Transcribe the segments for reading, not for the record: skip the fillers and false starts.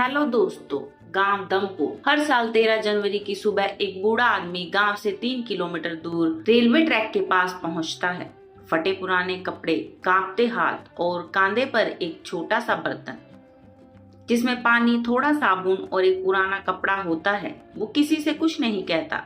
Hello दोस्तों, गांव दमपुर। हर साल 13 जनवरी की सुबह एक बूढ़ा आदमी गांव से 3 किलोमीटर दूर रेलवे ट्रैक के पास पहुंचता है। फटे पुराने कपड़े, कांपते हाथ और कंधे पर एक छोटा सा बर्तन जिसमें पानी, थोड़ा साबुन और एक पुराना कपड़ा होता है। वो किसी से कुछ नहीं कहता।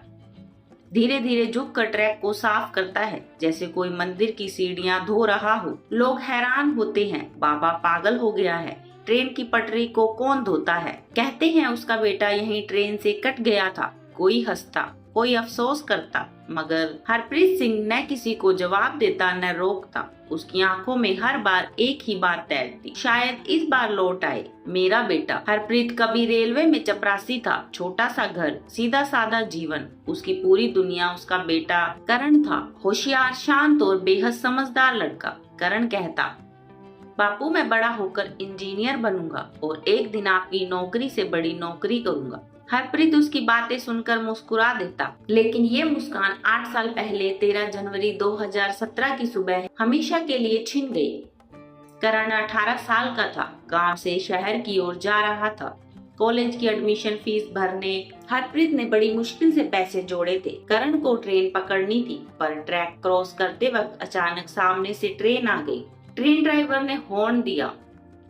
धीरे धीरे झुककर ट्रैक को साफ करता है, जैसे कोई मंदिर की सीढ़ियां धो रहा हो। लोग हैरान होते हैं, बाबा पागल हो गया है। ट्रेन की पटरी को कौन धोता है? कहते हैं उसका बेटा यहीं ट्रेन से कट गया था। कोई हंसता, कोई अफसोस करता, मगर हरप्रीत सिंह न किसी को जवाब देता न रोकता। उसकी आंखों में हर बार एक ही बात तैरती, शायद इस बार लौट आए मेरा बेटा। हरप्रीत कभी रेलवे में चपरासी था, छोटा सा घर, सीधा साधा जीवन। उसकी पूरी दुनिया उसका बेटा करण था, होशियार, शांत और बेहद समझदार लड़का। करण कहता, बापू मैं बड़ा होकर इंजीनियर बनूंगा और एक दिन आपकी नौकरी से बड़ी नौकरी करूंगा। हरप्रीत उसकी बातें सुनकर मुस्कुरा देता, लेकिन ये मुस्कान 8 साल पहले 13 जनवरी 2017 की सुबह हमेशा के लिए छिन गई। करण 18 साल का था, गांव से शहर की ओर जा रहा था। कॉलेज की एडमिशन फीस भरने हरप्रीत ने बड़ी मुश्किल से पैसे जोड़े थे। करण को ट्रेन पकड़नी थी, पर ट्रैक क्रॉस करते वक्त अचानक सामने से ट्रेन आ गई। ट्रेन ड्राइवर ने हॉर्न दिया,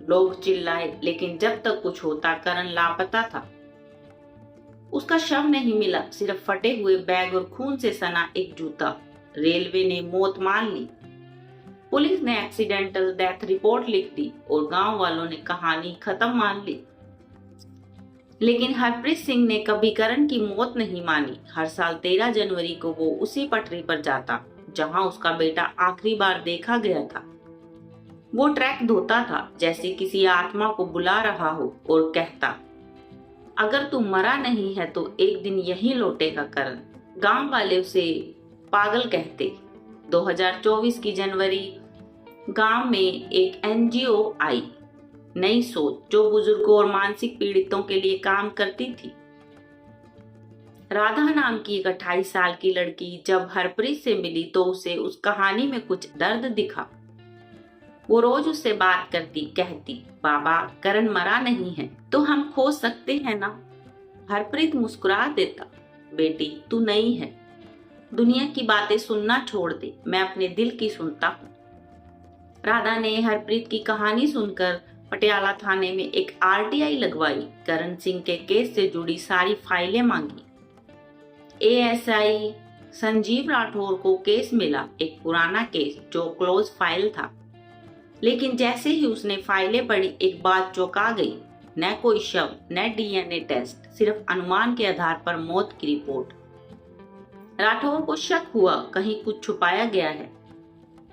लोग चिल्लाए, लेकिन जब तक कुछ होता करण लापता था। उसका शव नहीं मिला, सिर्फ फटे हुए बैग और खून से सना एक जूता। रेलवे ने मौत मान ली, पुलिस ने एक्सीडेंटल डेथ रिपोर्ट लिख दी और गांव वालों ने कहानी खत्म मान ली। लेकिन हरप्रीत सिंह ने कभी करण की मौत नहीं मानी। हर साल 13 जनवरी को वो उसी पटरी पर जाता जहां उसका बेटा आखिरी बार देखा गया था। वो ट्रैक धोता था, जैसे किसी आत्मा को बुला रहा हो, और कहता, अगर तू मरा नहीं है तो एक दिन यहीं लौटेगा करण। गांव वाले उसे पागल कहते। 2024 की जनवरी, गांव में एक एनजीओ आई, नई सोच, जो बुजुर्गों और मानसिक पीड़ितों के लिए काम करती थी। राधा नाम की एक 28 साल की लड़की जब हरप्रीत से मिली तो उसे उस कहानी में कुछ दर्द दिखा। वो रोज उससे बात करती, कहती, बाबा करण मरा नहीं है तो हम खोज सकते हैं ना। हरप्रीत मुस्कुरा देता, बेटी तू नहीं है, दुनिया की बातें सुनना छोड़ दे, मैं अपने दिल की सुनता हूँ। राधा ने हरप्रीत की कहानी सुनकर पटियाला थाने में एक आरटीआई लगवाई। करण सिंह के केस से जुड़ी सारी फाइलें मांगी। एएसआई संजीव राठौर को केस मिला, एक पुराना केस जो क्लोज फाइल था। लेकिन जैसे ही उसने फाइलें पढ़ी, एक बात चौंका गई। न कोई शव, न डीएनए टेस्ट, सिर्फ अनुमान के आधार पर मौत की रिपोर्ट। राठौर को शक हुआ कहीं कुछ छुपाया गया है।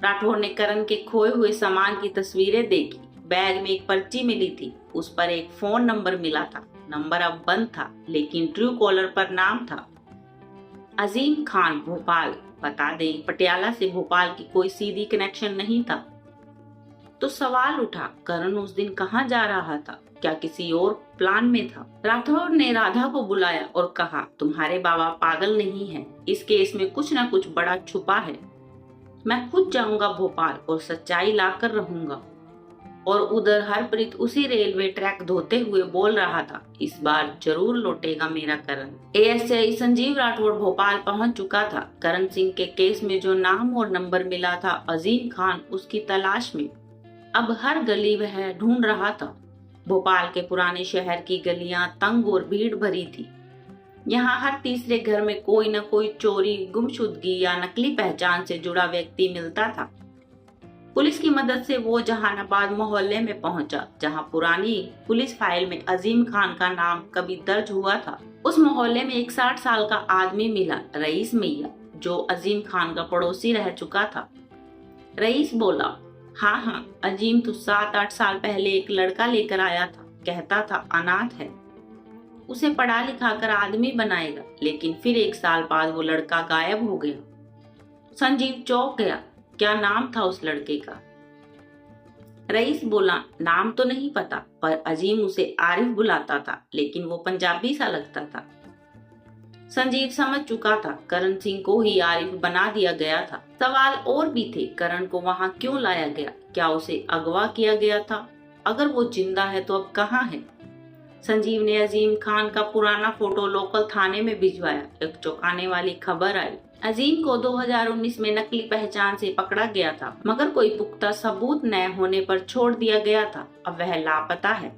राठौर ने करण के खोए हुए सामान की तस्वीरें देखी। बैग में एक पर्ची मिली थी, उस पर एक फोन नंबर मिला था। नंबर अब बंद था, लेकिन ट्रू कॉलर पर नाम था अजीम खान, भोपाल। बता दें, पटियाला से भोपाल की कोई सीधी कनेक्शन नहीं था। तो सवाल उठा, करण उस दिन कहाँ जा रहा था? क्या किसी और प्लान में था? राठौर ने राधा को बुलाया और कहा, तुम्हारे बाबा पागल नहीं हैं, इस केस में कुछ न कुछ बड़ा छुपा है। मैं खुद जाऊंगा भोपाल और सच्चाई लाकर रहूंगा। और उधर हरप्रीत उसी रेलवे ट्रैक धोते हुए बोल रहा था, इस बार जरूर लौटेगा मेरा करण। एएसआई संजीव राठौर भोपाल पहुंच चुका था। करण सिंह के केस में जो नाम और नंबर मिला था, अजीम खान, उसकी तलाश में अब हर गली वह ढूंढ रहा था। भोपाल के पुराने शहर की गलियां तंग और भीड़ भरी थी। यहाँ हर तीसरे घर में कोई न कोई चोरी, गुमशुदगी या नकली पहचान से जुड़ा व्यक्ति मिलता था। पुलिस की मदद से वो जहानाबाद मोहल्ले में पहुंचा, जहां पुरानी पुलिस फाइल में अजीम खान का नाम कभी दर्ज हुआ था। उस मोहल्ले में एक 60 साल का आदमी मिला, रईस मियां, जो अजीम खान का पड़ोसी रह चुका था। रईस बोला, हाँ, अजीम तो 7-8 साल पहले एक लड़का लेकर आया था, कहता था अनाथ है, उसे पढ़ा लिखा कर आदमी बनाएगा। लेकिन फिर 1 साल बाद वो लड़का गायब हो गया। संजीव चौंक गया, क्या नाम था उस लड़के का? रईस बोला, नाम तो नहीं पता, पर अजीम उसे आरिफ बुलाता था, लेकिन वो पंजाबी सा लगता था। संजीव समझ चुका था, करण सिंह को ही आरिफ बना दिया गया था। सवाल और भी थे, करण को वहां क्यों लाया गया? क्या उसे अगवा किया गया था? अगर वो जिंदा है तो अब कहाँ है? संजीव ने अजीम खान का पुराना फोटो लोकल थाने में भिजवाया। एक चौंकाने वाली खबर आई। अजीम को 2019 में नकली पहचान से पकड़ा गया था, मगर कोई पुख्ता सबूत न होने पर छोड़ दिया गया था। अब वह लापता है।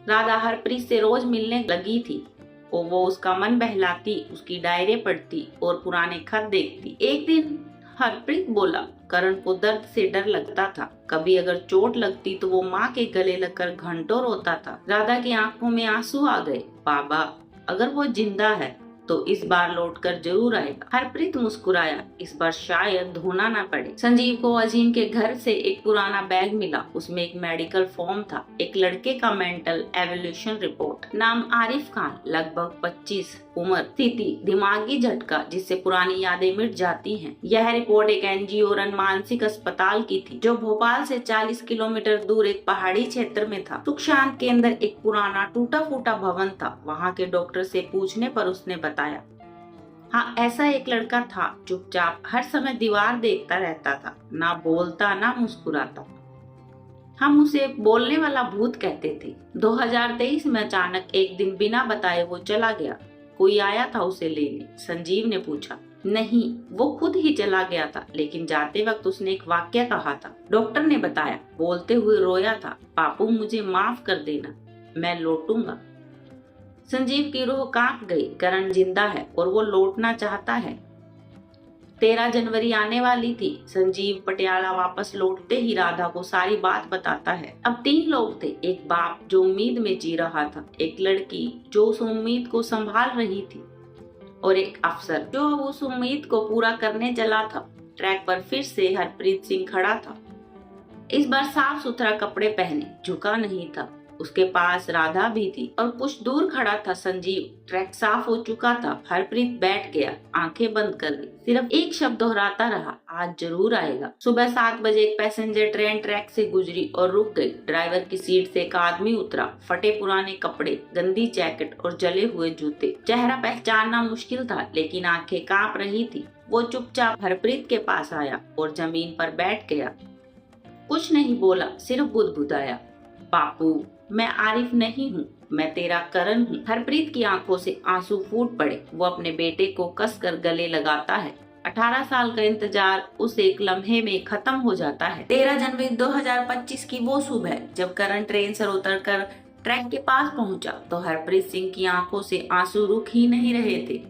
राधा हरप्रीत से रोज मिलने लगी थी और वो उसका मन बहलाती, उसकी डायरी पढ़ती और पुराने खत देखती। एक दिन हरप्रीत बोला, करण को दर्द से डर लगता था। कभी अगर चोट लगती तो वो माँ के गले लगकर घंटों रोता था। राधा की आंखों में आंसू आ गए। बाबा, अगर वो जिंदा है तो इस बार लौटकर जरूर आएगा। हरप्रीत मुस्कुराया, इस बार शायद धोना ना पड़े। संजीव को अजीम के घर से एक पुराना बैग मिला। उसमें एक मेडिकल फॉर्म था, एक लड़के का मेंटल एवोल्यूशन रिपोर्ट। नाम आरिफ खान, लगभग 25, उम्र, स्थिति दिमागी झटका जिससे पुरानी यादें मिट जाती हैं। यह रिपोर्ट एक एनजीओ रन मानसिक अस्पताल की थी, जो भोपाल से 40 किलोमीटर दूर एक पहाड़ी क्षेत्र में था। सुखशांत के अंदर एक पुराना टूटा फूटा भवन था। वहाँ के डॉक्टर से पूछने पर उसने बताया, हाँ, ऐसा एक लड़का था, चुपचाप हर समय दीवार देखता रहता था, ना बोलता ना मुस्कुराता। हम उसे बोलने वाला भूत कहते थे। 2023 में अचानक एक दिन बिना बताए वो चला गया। कोई आया था उसे लेने? संजीव ने पूछा। नहीं, वो खुद ही चला गया था, लेकिन जाते वक्त उसने एक वाक्य कहा था। डॉक्टर ने बताया, बोलते हुए रोया था, बापू मुझे माफ कर देना, मैं लौटूंगा। संजीव की रूह कांप गई। करण जिंदा है और वो लौटना चाहता है। 13 जनवरी आने वाली थी। संजीव पटियाला वापस लौटते ही राधा को सारी बात बताता है। अब 3 लोग थे, एक बाप जो उम्मीद में जी रहा था, एक लड़की जो उस उम्मीद को संभाल रही थी, और एक अफसर जो उस उम्मीद को पूरा करने चला था। ट्रैक पर फिर से हरप्रीत सिंह खड़ा था। इस बार साफ सुथरा कपड़े पहने, झुका नहीं था। उसके पास राधा भी थी और कुछ दूर खड़ा था संजीव। ट्रैक साफ हो चुका था। हरप्रीत बैठ गया, आंखें बंद कर दी, सिर्फ एक शब्द दोहराता रहा, आज जरूर आएगा। सुबह 7 बजे एक पैसेंजर ट्रेन ट्रैक से गुजरी और रुक गई। ड्राइवर की सीट से एक आदमी उतरा, फटे पुराने कपड़े, गंदी जैकेट और जले हुए जूते। चेहरा पहचानना मुश्किल था, लेकिन आंखें कांप रही थी। वो चुपचाप हरप्रीत के पास आया और जमीन पर बैठ गया। कुछ नहीं बोला, सिर्फ बुदबुदाया, बापू मैं आरिफ नहीं हूँ, मैं तेरा करण हूँ। हरप्रीत की आंखों से आंसू फूट पड़े। वो अपने बेटे को कसकर गले लगाता है। 18 साल का इंतजार उस एक लम्हे में खत्म हो जाता है। 13 जनवरी 2025 की वो सुबह जब करण ट्रेन से उतरकर ट्रैक के पास पहुंचा तो हरप्रीत सिंह की आंखों से आंसू रुक ही नहीं रहे थे।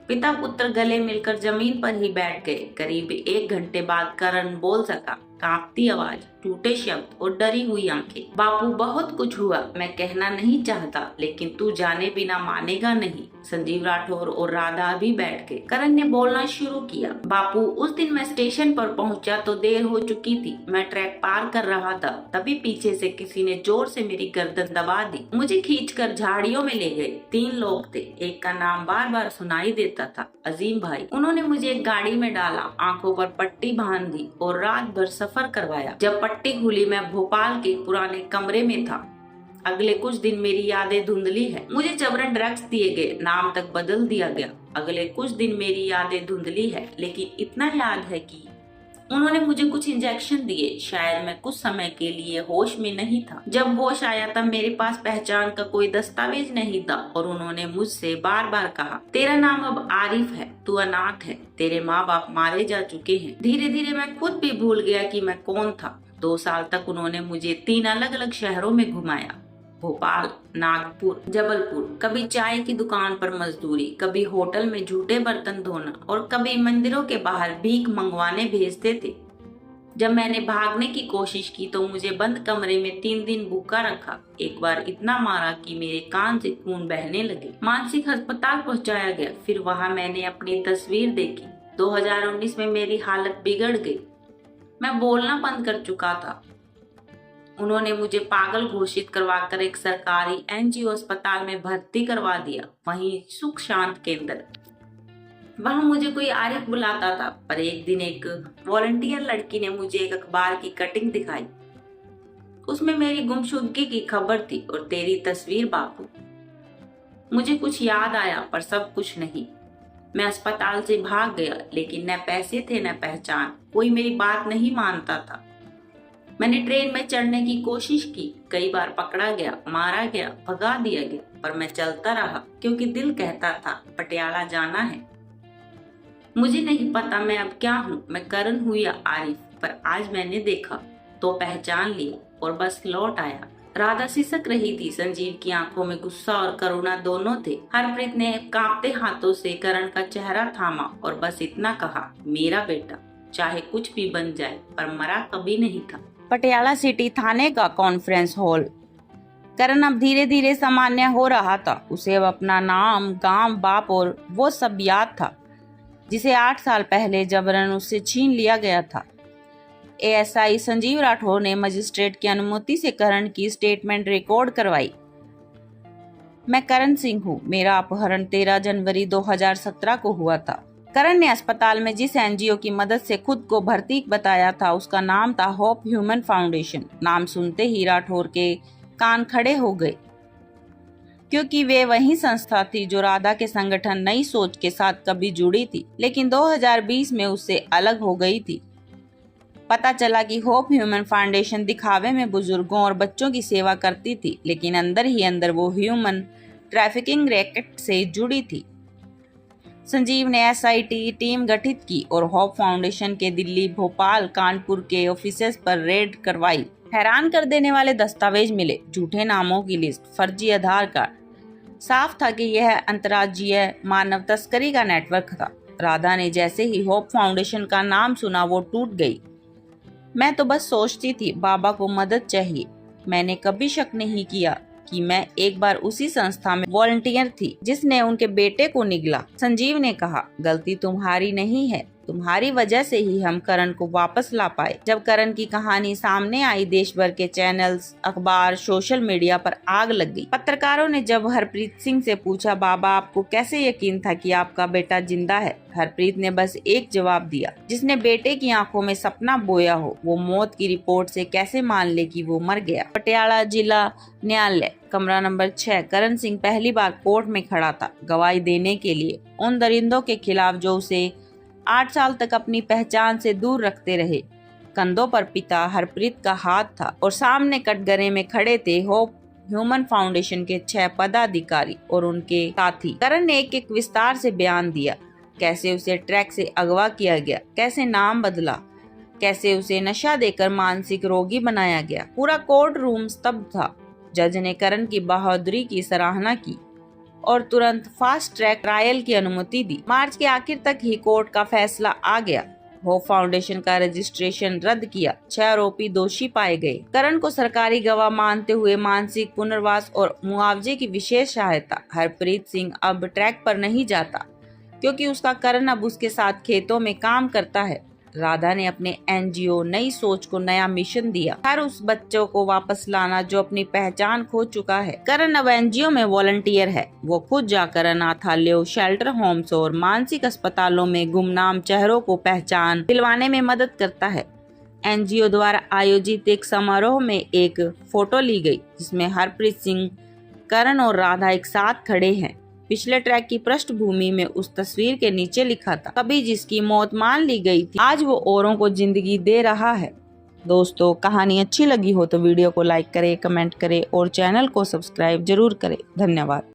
पिता पुत्र गले मिलकर जमीन पर ही बैठ गए। करीब 1 घंटे बाद करण बोल सका, कांपती आवाज, टूटे शब्द और डरी हुई आंखें। बापू बहुत कुछ हुआ, मैं कहना नहीं चाहता, लेकिन तू जाने बिना मानेगा नहीं। संजीव राठौर और राधा भी बैठ गए। करण ने बोलना शुरू किया, बापू उस दिन मैं स्टेशन पर पहुंचा तो देर हो चुकी थी। मैं ट्रैक पार कर रहा था, तभी पीछे से किसी ने जोर से मेरी गर्दन दबा दी। मुझे खींचकर झाड़ियों में ले गए। 3 लोग थे, एक का नाम बार बार सुनाई देता था, अजीम भाई। उन्होंने मुझे एक गाड़ी में डाला, आंखों पर पट्टी बांध दी और रात भर सफर करवाया। जब पट्टी खुली मैं भोपाल के पुराने कमरे में था। अगले कुछ दिन मेरी यादें धुंधली है। मुझे जबरन ड्रग्स दिए गए, नाम तक बदल दिया गया। अगले कुछ दिन मेरी यादें धुंधली है, लेकिन इतना याद है कि उन्होंने मुझे कुछ इंजेक्शन दिए। शायद मैं कुछ समय के लिए होश में नहीं था। जब होश आया तब मेरे पास पहचान का कोई दस्तावेज नहीं था और उन्होंने मुझसे बार बार कहा, तेरा नाम अब आरिफ है, तू अनाथ है, तेरे माँ बाप मारे जा चुके हैं। धीरे धीरे मैं खुद भी भूल गया कि मैं कौन था। 2 साल तक उन्होंने मुझे 3 अलग अलग शहरों में घुमाया, भोपाल, नागपुर, जबलपुर। कभी चाय की दुकान पर मजदूरी, कभी होटल में झूठे बर्तन धोना और कभी मंदिरों के बाहर भीख मंगवाने भेजते थे। जब मैंने भागने की कोशिश की तो मुझे बंद कमरे में 3 दिन भूखा रखा। एक बार इतना मारा कि मेरे कान से खून बहने लगे। मानसिक अस्पताल पहुंचाया गया। फिर वहां मैंने अपनी तस्वीर देखी। 2019 में मेरी हालत बिगड़ गई। मैं बोलना बंद कर चुका था। उन्होंने मुझे पागल घोषित करवाकर एक सरकारी एनजीओ अस्पताल में भर्ती करवा दिया, वहीं सुख शांत के अंदर। वहां मुझे कोई आरिफ बुलाता था, पर एक दिन एक वॉलंटियर लड़की ने मुझे एक अखबार की कटिंग दिखाई। उसमें मेरी गुमशुदगी की खबर थी और तेरी तस्वीर बापू। मुझे कुछ याद आया, पर सब कुछ नहीं। मैं अस्पताल से भाग गया, लेकिन न पैसे थे न पहचान। कोई मेरी बात नहीं मानता था। मैंने ट्रेन में चढ़ने की कोशिश की, कई बार पकड़ा गया, मारा गया, भगा दिया गया, पर मैं चलता रहा क्योंकि दिल कहता था पटियाला जाना है। मुझे नहीं पता मैं अब क्या हूँ, मैं करण हूँ या आरिफ, पर आज मैंने देखा तो पहचान लिया और बस लौट आया। राधा सिसक रही थी, संजीव की आंखों में गुस्सा और करुणा दोनों थे। हरप्रीत ने कांपते हाथों से करण का चेहरा थामा और बस इतना कहा, मेरा बेटा चाहे कुछ भी बन जाए पर मरा कभी नहीं था। पटियाला सिटी थाने का कॉन्फ्रेंस हॉल। करण अब धीरे धीरे सामान्य हो रहा था। उसे अब अपना नाम, गांव, बाप और वो सब याद था जिसे 8 साल पहले जबरन उससे छीन लिया गया था। एएसआई संजीव राठौर ने मजिस्ट्रेट की अनुमति से करण की स्टेटमेंट रिकॉर्ड करवाई। मैं करण सिंह हूँ। मेरा अपहरण 13 जनवरी 2017 को हुआ था। करण ने अस्पताल में जिस एनजीओ की मदद से खुद को भर्ती बताया था उसका नाम था होप ह्यूमन फाउंडेशन। नाम सुनते ही राठौर के कान खड़े हो गए, क्योंकि वे वही संस्था थी जो राधा के संगठन नई सोच के साथ कभी जुड़ी थी, लेकिन 2020 में उससे अलग हो गई थी। पता चला कि होप ह्यूमन फाउंडेशन दिखावे में बुजुर्गों और बच्चों की सेवा करती थी, लेकिन अंदर ही अंदर वो ह्यूमन ट्रैफिकिंग रैकेट से जुड़ी थी। संजीव ने एसआईटी टीम गठित की और होप फाउंडेशन के दिल्ली, भोपाल, कानपुर के ऑफिसेज पर रेड करवाई। हैरान कर देने वाले दस्तावेज मिले, झूठे नामों की लिस्ट, फर्जी आधार कार्ड। साफ था कि यह अंतर्राज्यीय मानव तस्करी का नेटवर्क था। राधा ने जैसे ही होप फाउंडेशन का नाम सुना वो टूट गई। मैं तो बस सोचती थी बाबा को मदद चाहिए। मैंने कभी शक नहीं किया कि मैं एक बार उसी संस्था में वॉलंटियर थी जिसने उनके बेटे को निगला। संजीव ने कहा, गलती तुम्हारी नहीं है, तुम्हारी वजह से ही हम करण को वापस ला पाए। जब करण की कहानी सामने आई, देश भर के चैनल्स, अखबार, सोशल मीडिया पर आग लग गई। पत्रकारों ने जब हरप्रीत सिंह से पूछा, बाबा आपको कैसे यकीन था कि आपका बेटा जिंदा है? हरप्रीत ने बस एक जवाब दिया, जिसने बेटे की आंखों में सपना बोया हो वो मौत की रिपोर्ट से कैसे मान ले कि वो मर गया। पटियाला जिला न्यायालय, कमरा नंबर 6। करण सिंह पहली बार कोर्ट में खड़ा था, गवाही देने के लिए उन दरिंदों के खिलाफ जो उसे 8 साल तक अपनी पहचान से दूर रखते रहे। कंधों पर पिता हरप्रीत का हाथ था और सामने कटघरे में खड़े थे होप ह्यूमन फाउंडेशन के 6 पदाधिकारी और उनके साथी। करण ने एक एक विस्तार से बयान दिया, कैसे उसे ट्रक से अगवा किया गया, कैसे नाम बदला, कैसे उसे नशा देकर मानसिक रोगी बनाया गया। पूरा कोर्ट रूम स्तब्ध था। जज ने करण की बहादुरी की सराहना की और तुरंत फास्ट ट्रैक ट्रायल की अनुमति दी। मार्च के आखिर तक ही कोर्ट का फैसला आ गया। होप फाउंडेशन का रजिस्ट्रेशन रद्द किया। 6 आरोपी दोषी पाए गए। करण को सरकारी गवाह मानते हुए मानसिक पुनर्वास और मुआवजे की विशेष सहायता। हरप्रीत सिंह अब ट्रैक पर नहीं जाता क्योंकि उसका करण अब उसके साथ खेतों में काम करता है। राधा ने अपने एनजीओ नई सोच को नया मिशन दिया, हर उस बच्चों को वापस लाना जो अपनी पहचान खो चुका है। करण अब एनजीओ में वॉलंटियर है। वो खुद जाकर अनाथालयों, शेल्टर होम्स और मानसिक अस्पतालों में गुमनाम चेहरों को पहचान दिलवाने में मदद करता है। एनजीओ द्वारा आयोजित एक समारोह में एक फोटो ली गई जिसमें हरप्रीत सिंह, करण और राधा एक साथ खड़े हैं। पिछले ट्रैक की पृष्ठभूमि में उस तस्वीर के नीचे लिखा था, कभी जिसकी मौत मान ली गई थी आज वो औरों को जिंदगी दे रहा है। दोस्तों, कहानी अच्छी लगी हो तो वीडियो को लाइक करें, कमेंट करें और चैनल को सब्सक्राइब जरूर करें। धन्यवाद।